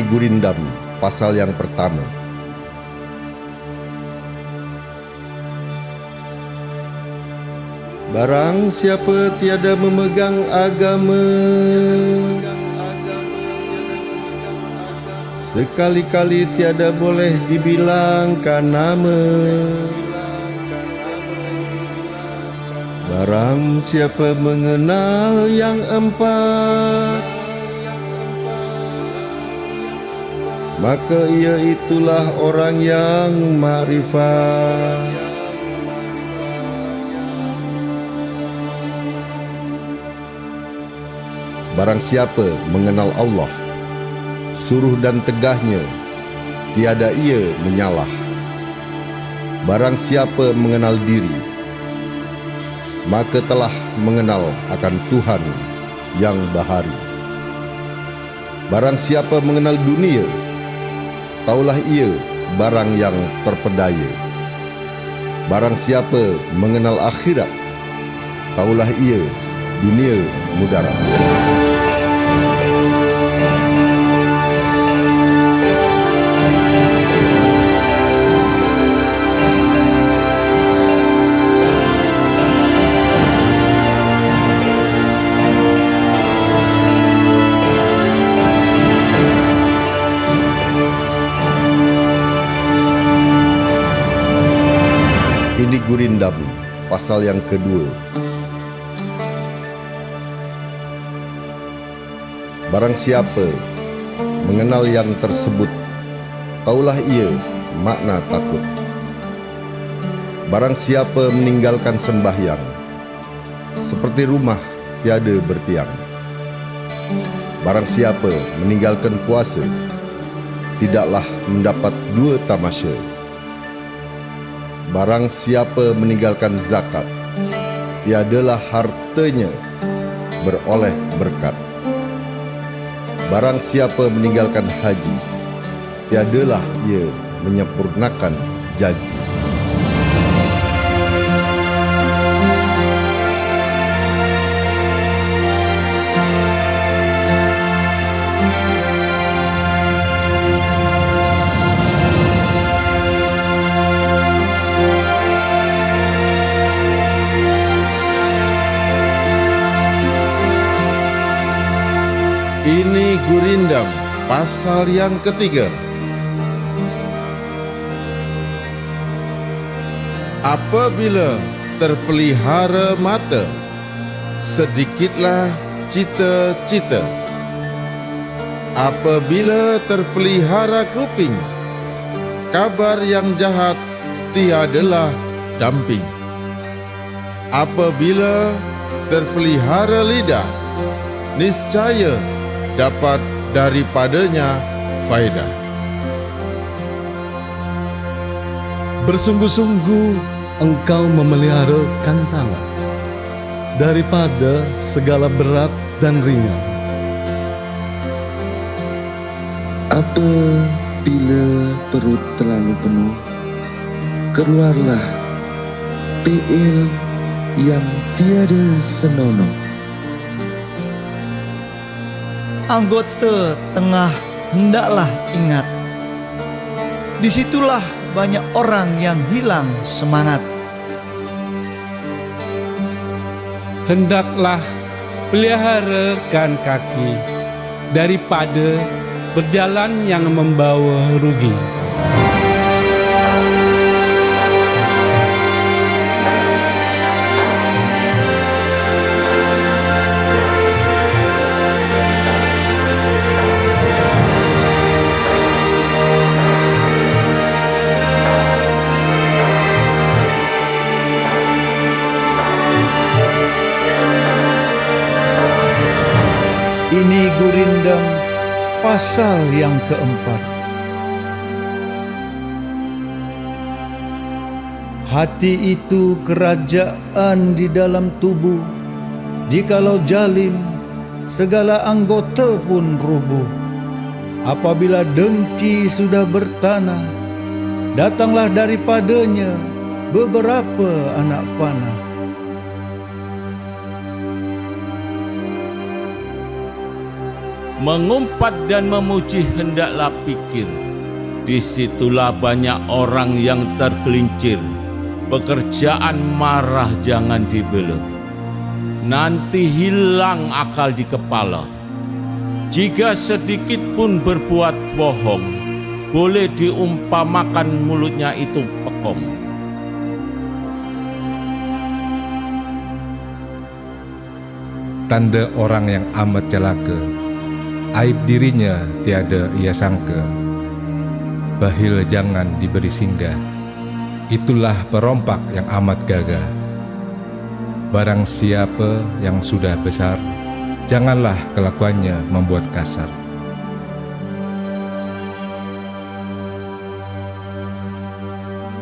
Gurindam, pasal yang pertama. Barang siapa tiada memegang agama, sekali-kali tiada boleh dibilangkan nama. Barang siapa mengenal yang empat, maka ia itulah orang yang makrifat. Barang siapa mengenal Allah, suruh dan tegahnya, tiada ia menyalah. Barang siapa mengenal diri, maka telah mengenal akan Tuhan yang bahari. Barang siapa mengenal dunia, taulah ia barang yang terpedaya. Barang siapa mengenal akhirat, taulah ia dunia mudarat. Ini Gurindam, pasal yang kedua. Barang siapa mengenal yang tersebut, taulah ia makna takut. Barang siapa meninggalkan sembahyang, seperti rumah tiada bertiang. Barang siapa meninggalkan puasa, tidaklah mendapat dua tamasya. Barang siapa meninggalkan zakat, tiadalah hartanya beroleh berkat. Barang siapa meninggalkan haji, tiadalah ia menyempurnakan janji. Ini Gurindam, pasal yang ketiga. Apabila terpelihara mata, sedikitlah cita-cita. Apabila terpelihara kuping, kabar yang jahat tiadalah damping. Apabila terpelihara lidah, niscaya dapat daripadanya faedah. Bersungguh-sungguh engkau memelihara kantangan daripada segala berat dan ringan. Apabila perut terlalu penuh, keluarlah pil yang tiada senonoh. Anggota tengah hendaklah ingat, disitulah banyak orang yang hilang semangat. Hendaklah peliharakan kaki daripada berjalan yang membawa rugi. Ini Gurindam, pasal yang keempat. Hati itu kerajaan di dalam tubuh. Jikalau jalim, segala anggota pun rubuh. Apabila dengki sudah bertanah, datanglah daripadanya beberapa anak panah. mengumpat dan memuji hendaklah pikir. Disitulah banyak orang yang tergelincir. Pekerjaan marah jangan dibela, nanti hilang akal di kepala. Jika sedikit pun berbuat bohong, boleh diumpamakan mulutnya itu pekong. Tanda orang yang amat celaka, aib dirinya tiada ia sangka. Bahil jangan diberi singgah, itulah perompak yang amat gagah. Barang siapa yang sudah besar, janganlah kelakuannya membuat kasar.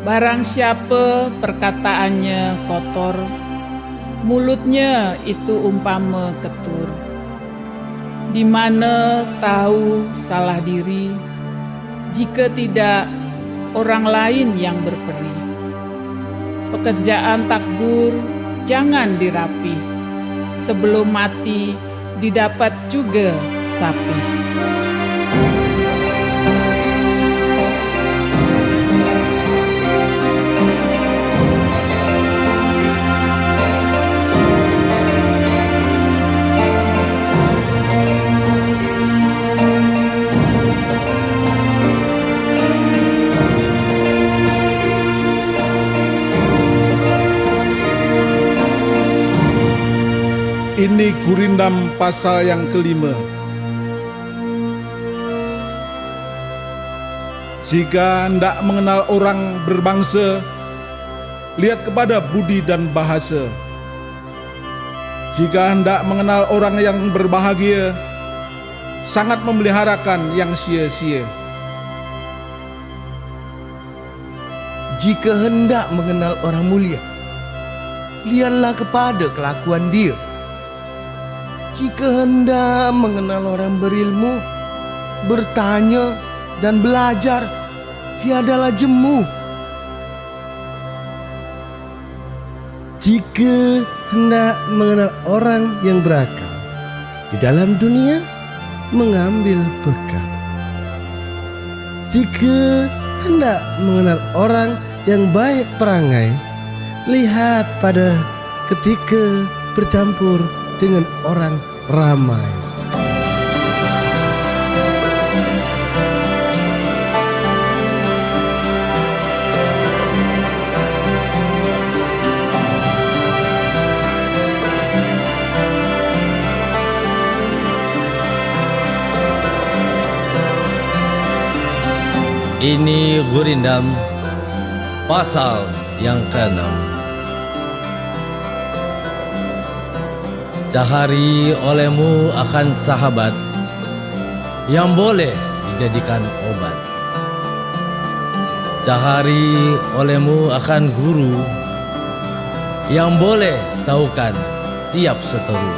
Barang siapa perkataannya kotor, mulutnya itu umpama ketur. Di mana tahu salah diri, jika tidak orang lain yang berperi. Pekerjaan takbur jangan dirapi, sebelum mati didapat juga sapi. Ini Gurindam pasal yang kelima. Jika hendak mengenal orang berbangsa, lihat kepada budi dan bahasa. Jika hendak mengenal orang yang berbahagia, sangat memeliharakan yang sia-sia. Jika hendak mengenal orang mulia, lihatlah kepada kelakuan dia. Jika hendak mengenal orang berilmu, bertanya dan belajar, tiadalah jemu. Jika hendak mengenal orang yang berakal, di dalam dunia mengambil bekal. Jika hendak mengenal orang yang baik perangai, lihat pada ketika bercampur dengan orang ramai. Ini Gurindam pasal yang ke-6. Cahari olehmu akan sahabat yang boleh dijadikan obat. Cahari olehmu akan guru yang boleh tahukan tiap seteru.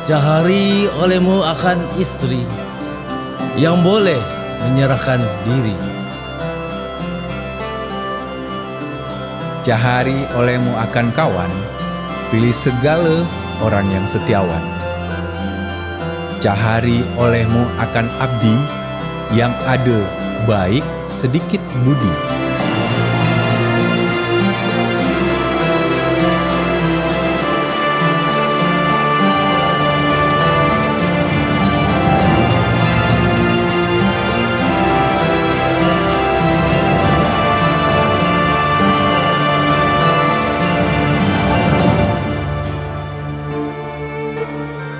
Cahari olehmu akan istri yang boleh menyerahkan diri. Cahari olehmu akan kawan, pilih segala orang yang setiawan. Cahari olehmu akan abdi yang ada baik sedikit budi.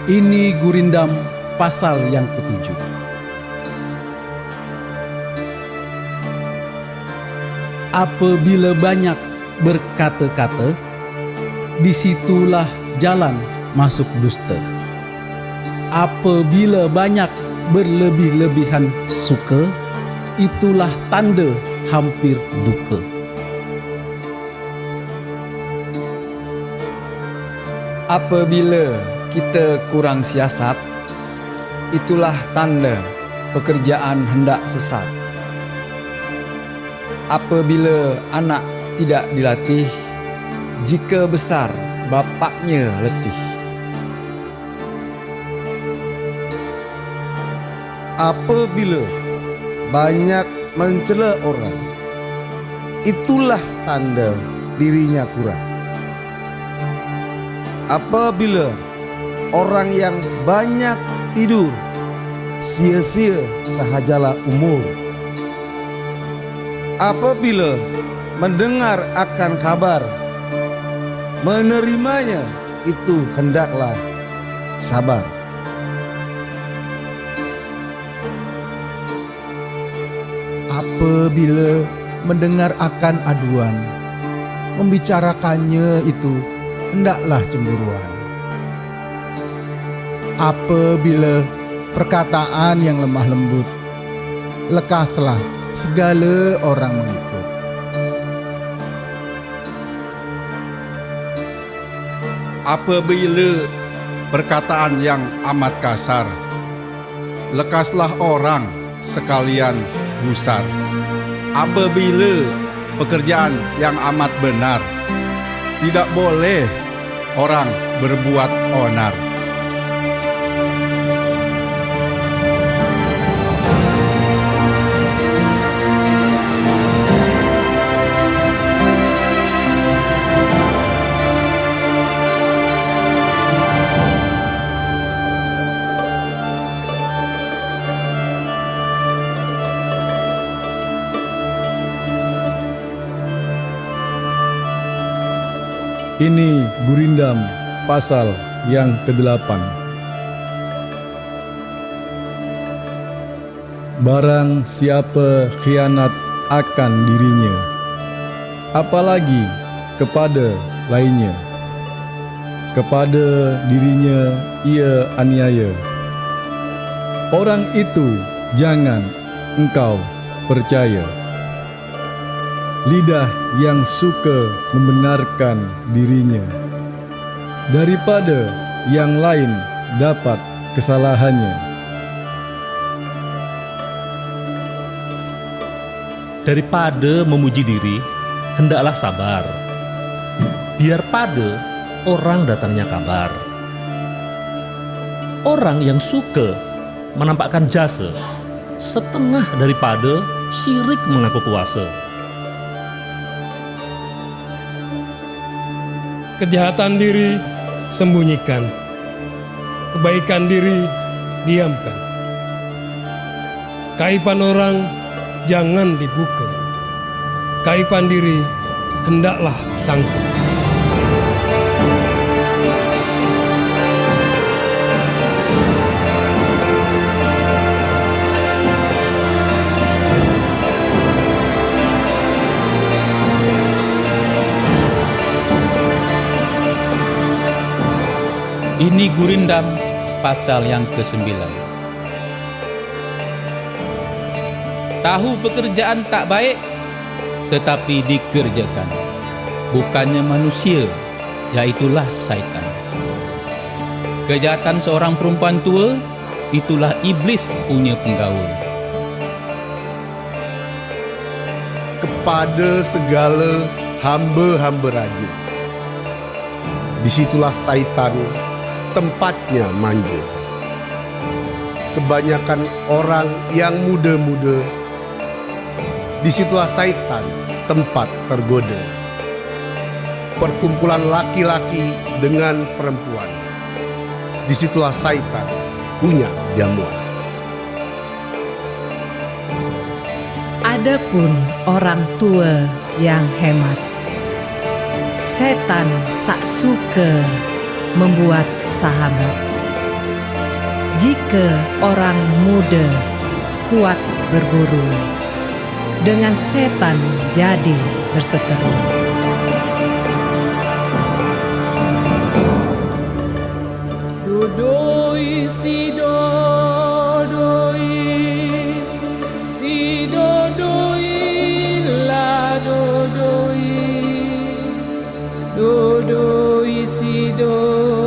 Ini Gurindam pasal yang ke-7. Apabila banyak berkata-kata, disitulah jalan masuk dusta. Apabila banyak berlebih-lebihan suka, itulah tanda hampir duka. Apabila kita kurang siasat, itulah tanda pekerjaan hendak sesat. Apabila anak tidak dilatih, jika besar bapaknya letih. Apabila banyak mencela orang, itulah tanda dirinya kurang. Apabila orang yang banyak tidur, sia-sia sahajalah umur. Apabila mendengar akan kabar, menerimanya itu hendaklah sabar. Apabila mendengar akan aduan, membicarakannya itu hendaklah cemburuan. Apabila perkataan yang lemah lembut, lekaslah segala orang mengikut. Apabila perkataan yang amat kasar, lekaslah orang sekalian gusar. Apabila pekerjaan yang amat benar, tidak boleh orang berbuat onar. Ini Gurindam pasal yang ke-8. Barang siapa khianat akan dirinya, apalagi kepada lainnya, kepada dirinya ia aniaya, orang itu jangan engkau percaya. Lidah yang suka membenarkan dirinya, daripada yang lain dapat kesalahannya. Daripada memuji diri, hendaklah sabar. Biar pada orang datangnya kabar. Orang yang suka menampakkan jasa, setengah daripada syirik mengaku kuasa. Kejahatan diri sembunyikan, kebaikan diri diamkan. Kaiban orang jangan dibuka, kaiban diri hendaklah sangka. Ini Gurindam pasal yang ke-9. Tahu pekerjaan tak baik, tetapi dikerjakan, bukannya manusia, yaitulah syaitan. Kejahatan seorang perempuan tua, itulah iblis punya penggaul. Kepada segala hamba-hamba raja, disitulah syaitan tempatnya manja. Kebanyakan orang yang muda-muda, disitulah syaitan tempat tergoda. Perkumpulan laki-laki dengan perempuan, disitulah syaitan punya jamuan. Adapun orang tua yang hemat, setan tak suka membuat sahabat. Jika orang muda kuat berguru, dengan setan jadi berseteru. Dodoi si dodoi, si dodoi la dodoi, dodoi si dodoi.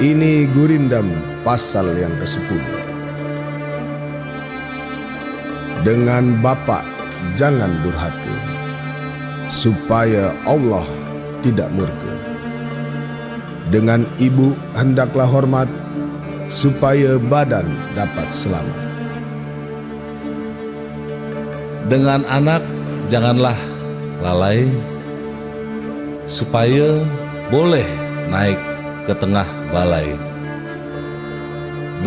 Ini Gurindam pasal yang ke-10. Dengan bapa jangan durhaka, supaya Allah tidak murka. Dengan ibu hendaklah hormat, supaya badan dapat selamat. Dengan anak janganlah lalai, supaya boleh naik ke tengah balai.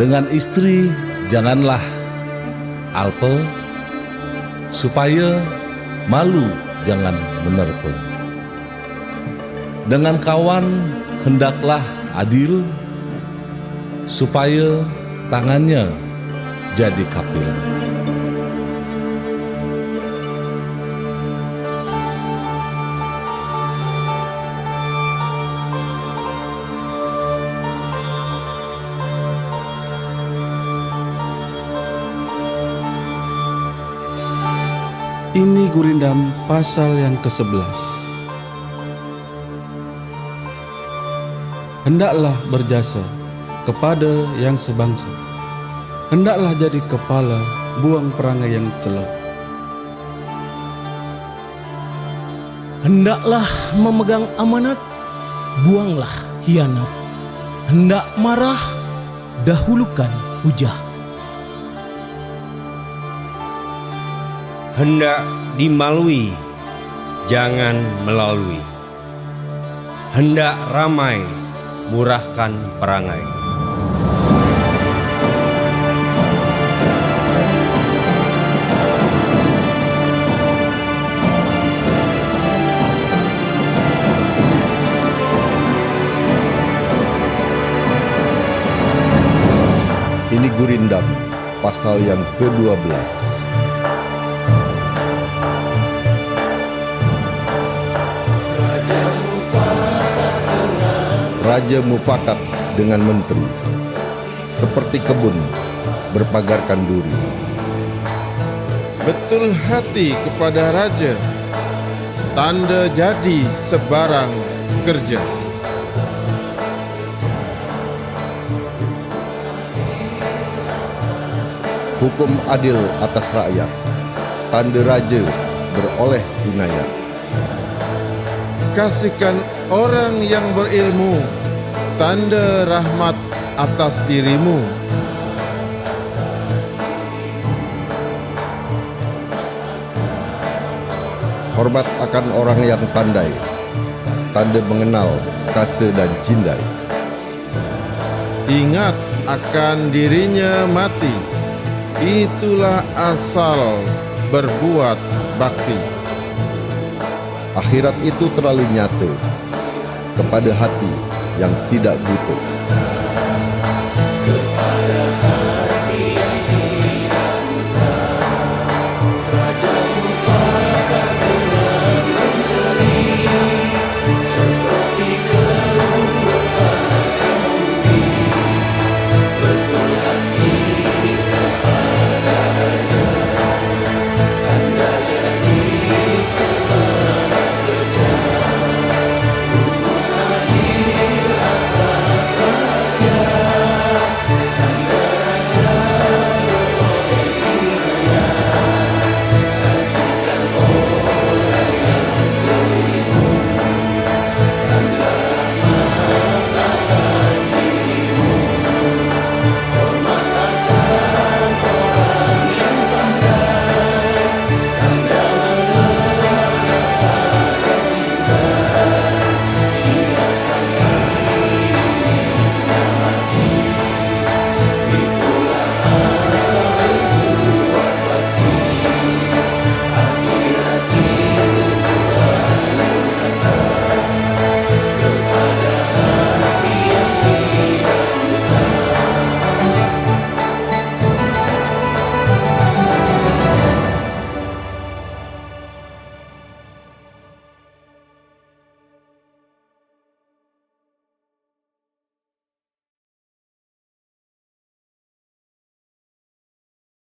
Dengan istri janganlah alpa, supaya malu jangan menerpa. Dengan kawan hendaklah adil, supaya tangannya jadi kapil. Ini Gurindam pasal yang ke-11. Hendaklah berjasa kepada yang sebangsa. Hendaklah jadi kepala, buang perangai yang celak. Hendaklah memegang amanat, buanglah hianat. Hendak marah, dahulukan hujah. Hendak dimalui, jangan melalui. Hendak ramai, murahkan perangai. Ini Gurindam pasal yang ke-12. Raja mufakat dengan menteri, seperti kebun berpagarkan duri. Betul hati kepada raja, tanda jadi sebarang kerja. Hukum adil atas rakyat, tanda raja beroleh inayat. Kasihkan orang yang berilmu, tanda rahmat atas dirimu. Hormat akan orang yang pandai, tanda mengenal kasa dan cindai. Ingat akan dirinya mati, itulah asal berbuat bakti. Akhirat itu terlalu nyata kepada hati yang tidak buta.